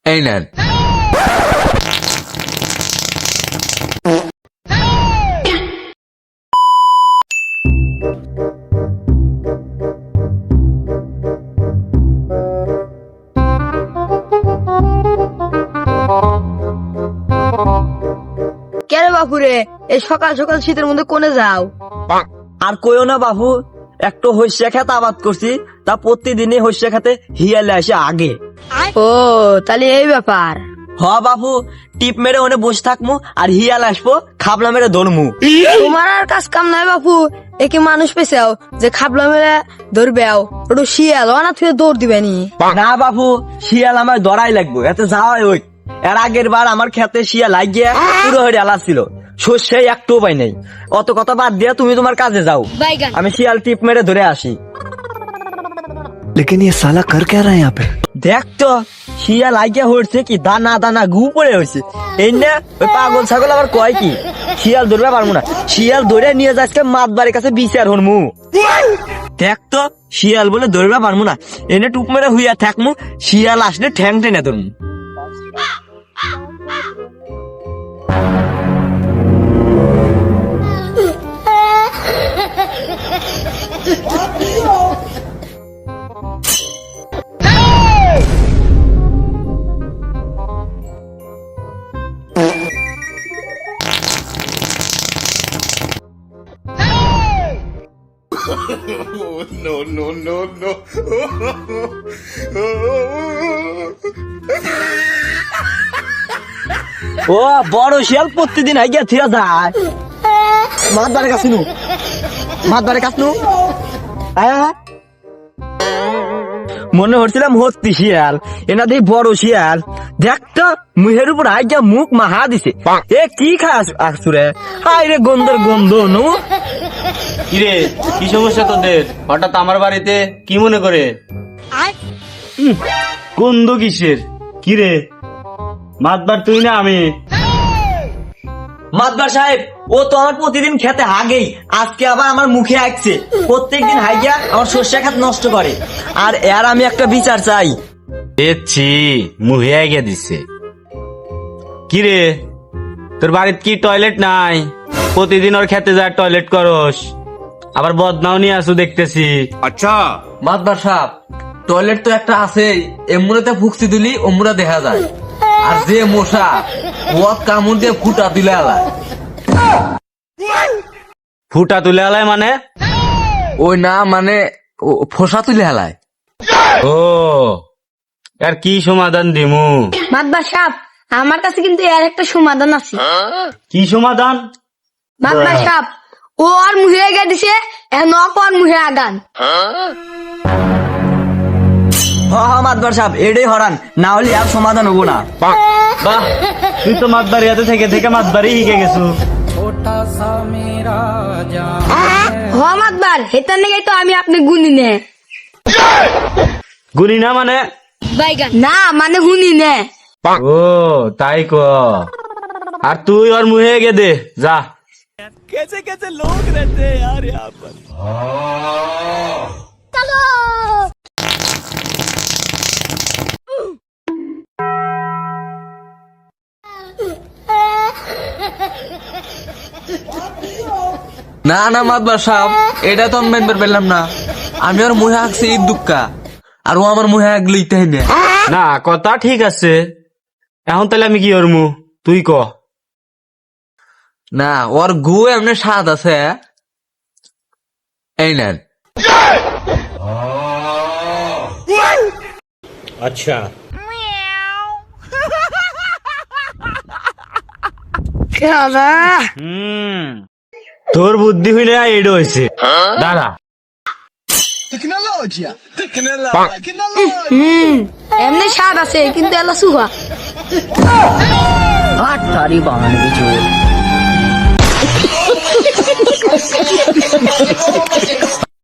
এই নেন। কেরে বাপুরে এই সকাল সকাল শীতের মধ্যে কোনে যাও? আর কইও না বাবু, একটু হইসা খেতে আবাদ করছি, তা প্রতিদিনই হইসা খেতে হিয়ালে আসে আগে। ও তাহলে এই ব্যাপার। হ বাবু, টিপ মেরে ওনে বসে থাকমু আর হিয়াল আসবো, খাবলা মেরে ধরমু। তোমার আর কাজ কাম নাই বাপু, একে মানুষ পেছাও যে খাবলা মেরে ধরবেও, ওটা শিয়াল অনা থেকে দৌড় দিবে নি। না বাবু, শিয়াল আমার দড়াই লাগবো, এতে যাওয়াই ওই। এর আগের বার আমার খেতে শিয়াল লাগিয়ে পুরো হয়ে আলা ছিল, সর্ষে একটু পাই নাই। অত কথা বাদ দিয়া তুমি তোমার কাজে যাও, আমি শিয়াল টিপ মেরে ধরে আসি। लेकिन ये साला कर क्या रहा है यहाँ पे? দেখ তো শিয়াল লাগিয়ে হচ্ছে কি, দানা দানা গু পড়ে হয়েছে। এই না ওই পাগল ছাগল আবার কয় কি শিয়াল ধরবে পারবো না, শিয়াল ধরে নিয়ে যাচ্ছে মাতবাড়ির কাছে বিচার হরমু। দেখ তো শিয়াল বলে ধরবে পারবো না, এনে টুক মেরে হুইয়া থাকমু, শিয়াল আসলে ঠ্যাং টেনে ধরমু। ও বড় শিয়াল প্রতিদিন হাইগিয়া থিয়া যায় মাতবাড়ির কাছে নু, মাতবাড়ির কাছে নু। মনে হচ্ছিলাম হস্তি শিয়াল, এনা দিয়ে বড় শিয়াল। দেখতো মুহের উপর হাইগিয়া মুখ মাহা দিছে। এ কি খাস আসুরে, হাই রে গন্ধর গন্ধ নু। কিরে কি সমস্যা তোদের? হঠাৎ আমার বাড়িতে কি মনে করে? গন্ধ কিসের? কিরে মাতবার তুই না আমি? মাতবার সাহেব, ও তো আমার প্রতিদিন খেতে হাগেই, আজকে আবার আমার মুখে আসছে। প্রত্যেকদিন হাইগিয়া আমার সর্ষে খাত নষ্ট করে, আর এর আমি একটা বিচার চাই। দেখছি মুহে আগে দিছে। কিরে তোর বাড়িতে কি টয়লেট নাই? প্রতিদিন ওর খেতে যায় টয়লেট করস, আবার বদনাও নিয়ে আসু দেখতেছি। আচ্ছা মাতবার সাহেব, টয়লেট তো একটা আছে, এমুরাতে ফুকসি দিলি অমুরা দেখা যায়, আর যে মশা ও কামড় দিয়ে ফুটা দিলে আলায়। ফুটা তুলে আলায় মানে? ওই না মানে ফসা তুলে আলায়। ও আর কি সমাধান দিমু? মাতবার সাপ, আমার কাছে কিন্তু এর একটা সমাধান আছে। কি সমাধান? মাতবার সাপ, ও আর মুহে আগে দিছে, এখন আর মুহে আগান। মাতবার সাহেব এটাই হরান, না হলে আর সমাধান হবো না। বাহ, তুই তো মাতবাড়ি হাতে থেকে থেকে মাতবাড়ি শিখে গেছু। হ মাতবার, হেতার নাকি তো আমি আপনি গুনি নে। গুনি না মানে? না মানে হুনি নে। ও তাই ক। আর তুই ওর মুহে গে দে যা। कैसे कैसे लोग रहते हैं यार यहाँ पर? না না মাতবার সাহেব, এটা তো আমি মেনবার পেলাম না। আমি ওর মুহে হাঁকছি ঈদ দুঃখা, আর ও আমার মুহে হাঁকলি তাই না। না কথা ঠিক আছে, এখন তাহলে আমি কি করমু তুই ক। না ওর গু এমনি স্বাদ আছে। এই নেন। আচ্ছা তোর বুদ্ধি হইলে এডো হয়েছে, দাঁড়া। এমনি স্বাদ আছে কিন্তু এলা সুহা। তারি বানানো